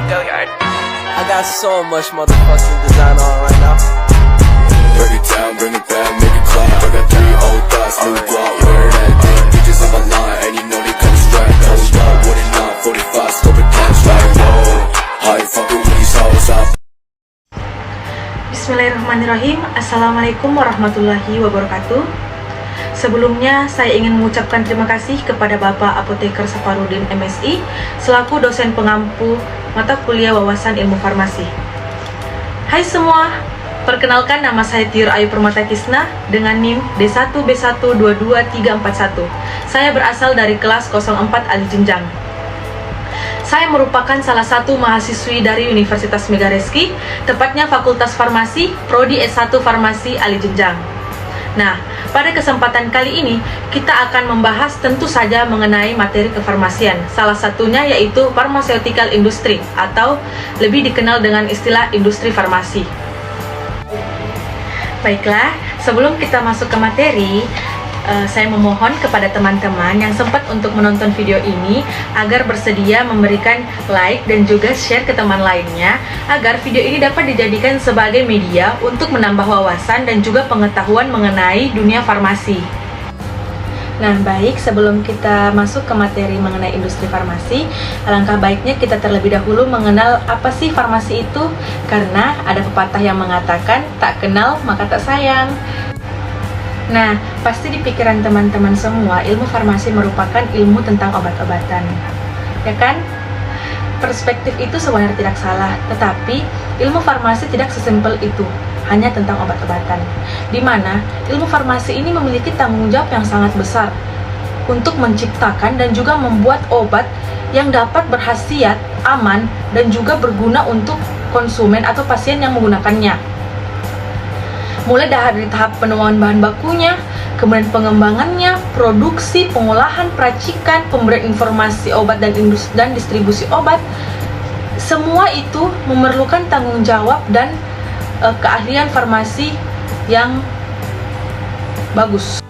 I got so much motherfucking design on right now. Break it down, bring it back, make it clap. I got 3 old thoughts, new block, where that thing. Bitches on my line, and you know they come straight. Hold up, what it not, 45, scope it cash like whoa. How you fucking with these hoes up? Bismillahirrahmanirrahim. Assalamualaikum warahmatullahi wabarakatuh. Sebelumnya saya ingin mengucapkan terima kasih kepada Bapak Apoteker Safarudin MSI selaku dosen pengampu mata kuliah wawasan ilmu farmasi. Hai semua, perkenalkan nama saya Tiur Ayu Permata Kisna dengan NIM D1B122341. Saya berasal dari kelas 04 Ali Jenjang. Saya merupakan salah satu mahasiswi dari Universitas Megareski, tepatnya Fakultas Farmasi, Prodi S1 Farmasi Ali Jenjang. Nah, pada kesempatan kali ini, kita akan membahas tentu saja mengenai materi kefarmasian. Salah satunya yaitu pharmaceutical industry atau lebih dikenal dengan istilah industri farmasi. Baiklah, sebelum kita masuk ke materi, saya memohon kepada teman-teman yang sempat untuk menonton video ini agar bersedia memberikan like dan juga share ke teman lainnya agar video ini dapat dijadikan sebagai media untuk menambah wawasan dan juga pengetahuan mengenai dunia farmasi. Nah, baik, sebelum kita masuk ke materi mengenai industri farmasi, alangkah baiknya kita terlebih dahulu mengenal apa sih farmasi itu, karena ada pepatah yang mengatakan tak kenal maka tak sayang. Nah, pasti di pikiran teman-teman semua, ilmu farmasi merupakan ilmu tentang obat-obatan, ya kan? Perspektif itu sebenarnya tidak salah, tetapi ilmu farmasi tidak sesimpel itu, hanya tentang obat-obatan. Di mana ilmu farmasi ini memiliki tanggung jawab yang sangat besar untuk menciptakan dan juga membuat obat yang dapat berkhasiat, aman, dan juga berguna untuk konsumen atau pasien yang menggunakannya. Mulai dari tahap penemuan bahan bakunya, kemudian pengembangannya, produksi, pengolahan, peracikan, pemberian informasi obat dan distribusi obat. Semua itu memerlukan tanggung jawab dan keahlian farmasi yang bagus.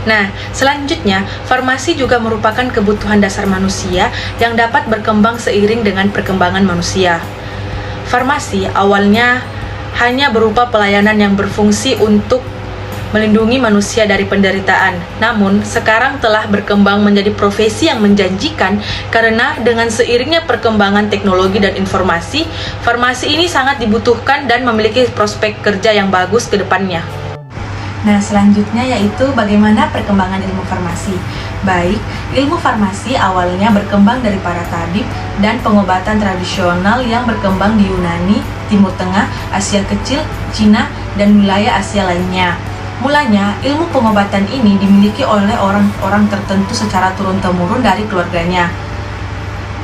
Nah, selanjutnya, farmasi juga merupakan kebutuhan dasar manusia yang dapat berkembang seiring dengan perkembangan manusia. Farmasi awalnya hanya berupa pelayanan yang berfungsi untuk melindungi manusia dari penderitaan. Namun, sekarang telah berkembang menjadi profesi yang menjanjikan karena dengan seiringnya perkembangan teknologi dan informasi, farmasi ini sangat dibutuhkan dan memiliki prospek kerja yang bagus ke depannya. Nah, selanjutnya yaitu bagaimana perkembangan ilmu farmasi. Baik, ilmu farmasi awalnya berkembang dari para tabib dan pengobatan tradisional yang berkembang di Yunani, Timur Tengah, Asia Kecil, Cina, dan wilayah Asia lainnya. Mulanya, ilmu pengobatan ini dimiliki oleh orang-orang tertentu secara turun-temurun dari keluarganya.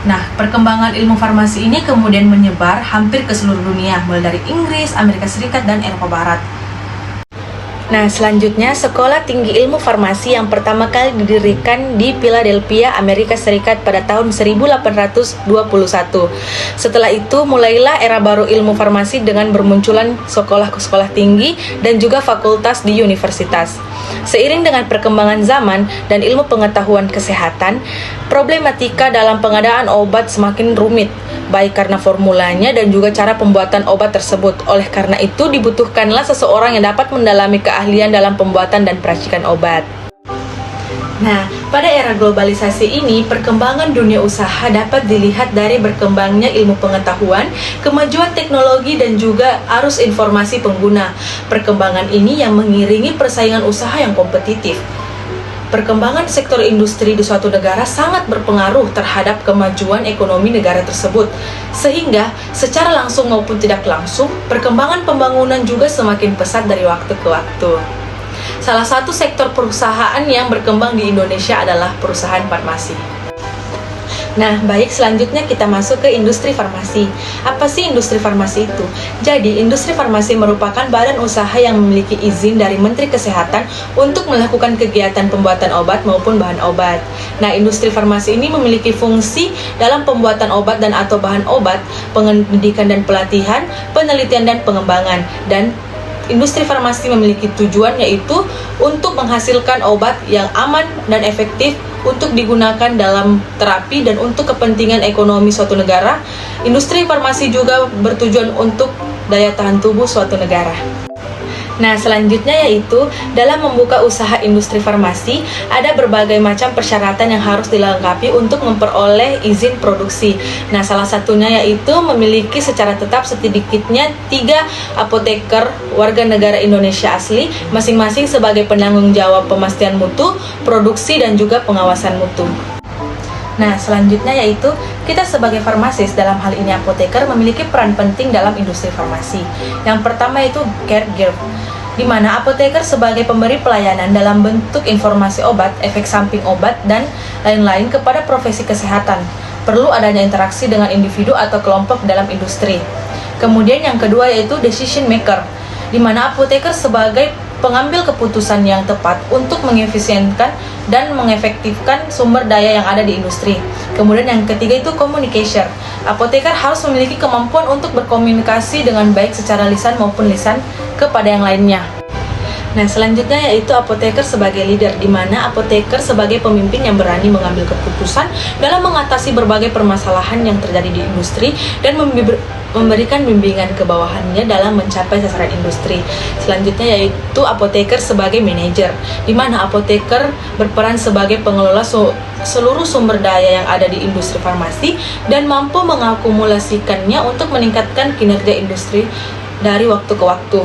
Nah, perkembangan ilmu farmasi ini kemudian menyebar hampir ke seluruh dunia, mulai dari Inggris, Amerika Serikat, dan Eropa Barat. Nah, selanjutnya Sekolah Tinggi Ilmu Farmasi yang pertama kali didirikan di Philadelphia, Amerika Serikat pada tahun 1821. Setelah itu, mulailah era baru ilmu farmasi dengan bermunculan sekolah-sekolah tinggi dan juga fakultas di universitas. Seiring dengan perkembangan zaman dan ilmu pengetahuan kesehatan, problematika dalam pengadaan obat semakin rumit, baik karena formulanya dan juga cara pembuatan obat tersebut. Oleh karena itu, dibutuhkanlah seseorang yang dapat mendalami keahlian dalam pembuatan dan peracikan obat. Nah, pada era globalisasi ini, perkembangan dunia usaha dapat dilihat dari berkembangnya ilmu pengetahuan, kemajuan teknologi, dan juga arus informasi pengguna. Perkembangan ini yang mengiringi persaingan usaha yang kompetitif. Perkembangan sektor industri di suatu negara sangat berpengaruh terhadap kemajuan ekonomi negara tersebut, sehingga secara langsung maupun tidak langsung, perkembangan pembangunan juga semakin pesat dari waktu ke waktu. Salah satu sektor perusahaan yang berkembang di Indonesia adalah perusahaan farmasi. Nah, baik, selanjutnya kita masuk ke industri farmasi. Apa sih industri farmasi itu? Jadi, industri farmasi merupakan badan usaha yang memiliki izin dari Menteri Kesehatan untuk melakukan kegiatan pembuatan obat maupun bahan obat. Nah, industri farmasi ini memiliki fungsi dalam pembuatan obat dan atau bahan obat, pendidikan dan pelatihan, penelitian dan pengembangan. Dan industri farmasi memiliki tujuan yaitu untuk menghasilkan obat yang aman dan efektif untuk digunakan dalam terapi dan untuk kepentingan ekonomi suatu negara. Industri farmasi juga bertujuan untuk daya tahan tubuh suatu negara. Nah, selanjutnya yaitu dalam membuka usaha industri farmasi, ada berbagai macam persyaratan yang harus dilengkapi untuk memperoleh izin produksi. Nah, salah satunya yaitu memiliki secara tetap sedikitnya 3 apoteker warga negara Indonesia asli, masing-masing sebagai penanggung jawab pemastian mutu, produksi, dan juga pengawasan mutu. Nah, selanjutnya yaitu kita sebagai farmasis, dalam hal ini apoteker, memiliki peran penting dalam industri farmasi. Yang pertama itu caregiver, di mana apoteker sebagai pemberi pelayanan dalam bentuk informasi obat, efek samping obat, dan lain-lain kepada profesi kesehatan. Perlu adanya interaksi dengan individu atau kelompok dalam industri. Kemudian yang kedua yaitu decision maker, di mana apoteker sebagai pengambil keputusan yang tepat untuk mengefisienkan dan mengefektifkan sumber daya yang ada di industri. Kemudian yang ketiga itu communication. Apoteker harus memiliki kemampuan untuk berkomunikasi dengan baik secara lisan maupun lisan kepada yang lainnya. Nah, selanjutnya yaitu apoteker sebagai leader, di mana apoteker sebagai pemimpin yang berani mengambil keputusan dalam mengatasi berbagai permasalahan yang terjadi di industri dan memberikan bimbingan ke bawahannya dalam mencapai sasaran industri. Selanjutnya yaitu apoteker sebagai manajer, di mana apoteker berperan sebagai pengelola seluruh sumber daya yang ada di industri farmasi dan mampu mengakumulasikannya untuk meningkatkan kinerja industri dari waktu ke waktu.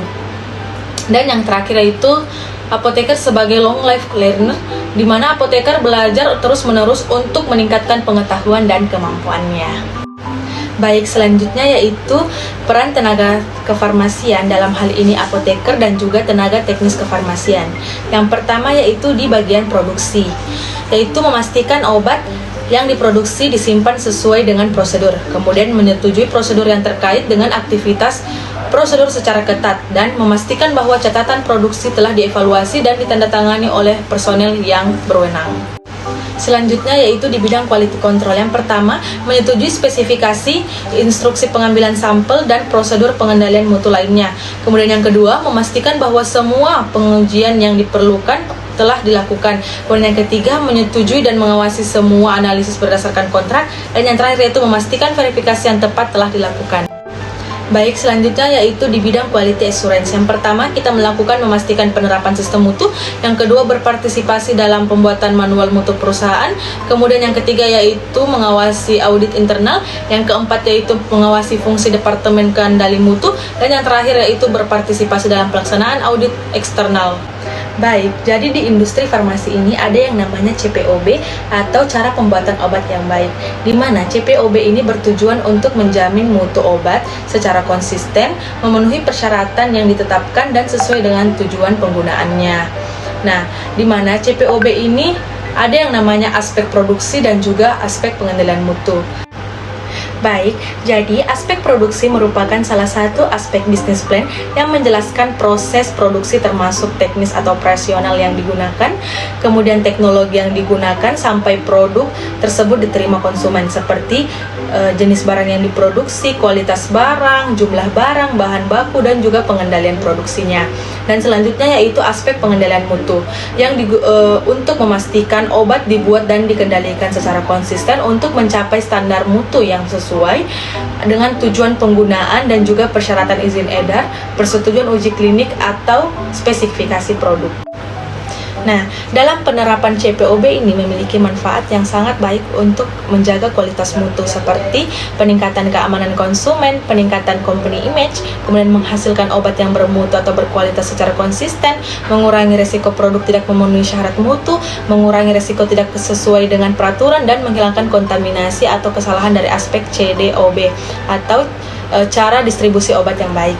Dan yang terakhir yaitu apoteker sebagai long life learner, di mana apoteker belajar terus-menerus untuk meningkatkan pengetahuan dan kemampuannya. Baik, selanjutnya yaitu peran tenaga kefarmasian, dalam hal ini apoteker dan juga tenaga teknis kefarmasian. Yang pertama yaitu di bagian produksi, yaitu memastikan obat yang diproduksi disimpan sesuai dengan prosedur, kemudian menyetujui prosedur yang terkait dengan aktivitas prosedur secara ketat, dan memastikan bahwa catatan produksi telah dievaluasi dan ditandatangani oleh personel yang berwenang. Selanjutnya yaitu di bidang quality control. Yang pertama, menyetujui spesifikasi, instruksi pengambilan sampel, dan prosedur pengendalian mutu lainnya. Kemudian yang kedua, memastikan bahwa semua pengujian yang diperlukan telah dilakukan. Kemudian yang ketiga, menyetujui dan mengawasi semua analisis berdasarkan kontrak. Dan yang terakhir yaitu memastikan verifikasi yang tepat telah dilakukan. Baik, selanjutnya yaitu di bidang quality assurance. Yang pertama, kita melakukan memastikan penerapan sistem mutu. Yang kedua, berpartisipasi dalam pembuatan manual mutu perusahaan. Kemudian yang ketiga yaitu mengawasi audit internal. Yang keempat yaitu mengawasi fungsi departemen kendali mutu. Dan yang terakhir yaitu berpartisipasi dalam pelaksanaan audit eksternal. Baik, jadi di industri farmasi ini ada yang namanya CPOB atau cara pembuatan obat yang baik, di mana CPOB ini bertujuan untuk menjamin mutu obat secara konsisten, memenuhi persyaratan yang ditetapkan dan sesuai dengan tujuan penggunaannya. Nah, di mana CPOB ini ada yang namanya aspek produksi dan juga aspek pengendalian mutu. Baik, jadi aspek produksi merupakan salah satu aspek bisnis plan yang menjelaskan proses produksi termasuk teknis atau operasional yang digunakan, kemudian teknologi yang digunakan sampai produk tersebut diterima konsumen, seperti jenis barang yang diproduksi, kualitas barang, jumlah barang, bahan baku, dan juga pengendalian produksinya. Dan selanjutnya yaitu aspek pengendalian mutu yang untuk memastikan obat dibuat dan dikendalikan secara konsisten untuk mencapai standar mutu yang sesuai dengan tujuan penggunaan dan juga persyaratan izin edar, persetujuan uji klinik atau spesifikasi produk. Nah, dalam penerapan CPOB ini memiliki manfaat yang sangat baik untuk menjaga kualitas mutu, seperti peningkatan keamanan konsumen, peningkatan company image, kemudian menghasilkan obat yang bermutu atau berkualitas secara konsisten, mengurangi resiko produk tidak memenuhi syarat mutu, mengurangi resiko tidak sesuai dengan peraturan, dan menghilangkan kontaminasi atau kesalahan dari aspek CDOB atau cara distribusi obat yang baik.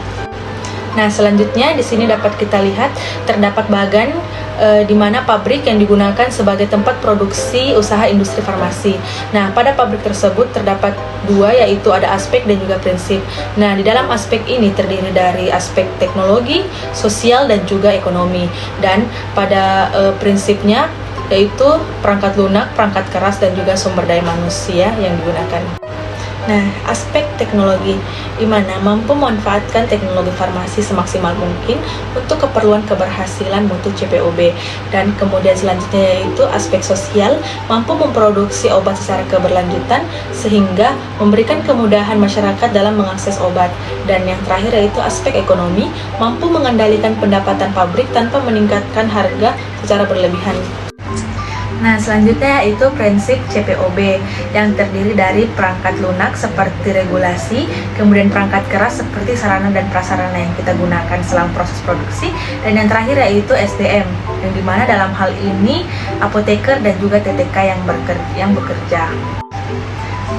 Nah, selanjutnya di sini dapat kita lihat terdapat bagan di mana pabrik yang digunakan sebagai tempat produksi usaha industri farmasi. Nah, pada pabrik tersebut terdapat dua, yaitu ada aspek dan juga prinsip. Nah, di dalam aspek ini terdiri dari aspek teknologi, sosial, dan juga ekonomi. Dan pada prinsipnya yaitu perangkat lunak, perangkat keras, dan juga sumber daya manusia yang digunakan. Nah, aspek teknologi, di mana mampu memanfaatkan teknologi farmasi semaksimal mungkin untuk keperluan keberhasilan mutu CPOB. Dan kemudian selanjutnya yaitu aspek sosial, mampu memproduksi obat secara keberlanjutan sehingga memberikan kemudahan masyarakat dalam mengakses obat. Dan yang terakhir yaitu aspek ekonomi, mampu mengendalikan pendapatan pabrik tanpa meningkatkan harga secara berlebihan. Nah, selanjutnya yaitu prinsip CPOB yang terdiri dari perangkat lunak seperti regulasi, kemudian perangkat keras seperti sarana dan prasarana yang kita gunakan selama proses produksi, dan yang terakhir yaitu SDM, yang dimana dalam hal ini apoteker dan juga TTK yang bekerja.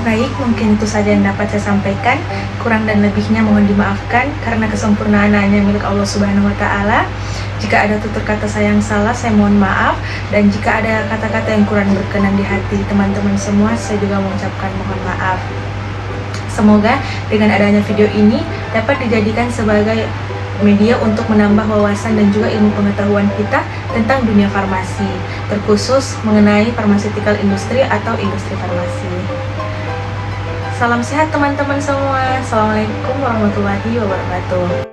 Baik, mungkin itu saja yang dapat saya sampaikan. Kurang dan lebihnya mohon dimaafkan karena kesempurnaan hanya milik Allah Subhanahu wa Ta'ala. Jika ada tutur kata saya yang salah, saya mohon maaf. Dan jika ada kata-kata yang kurang berkenan di hati teman-teman semua, saya juga mengucapkan mohon maaf. Semoga dengan adanya video ini dapat dijadikan sebagai media untuk menambah wawasan dan juga ilmu pengetahuan kita tentang dunia farmasi, terkhusus mengenai pharmaceutical industry atau industri farmasi. Salam sehat teman-teman semua. Assalamualaikum warahmatullahi wabarakatuh.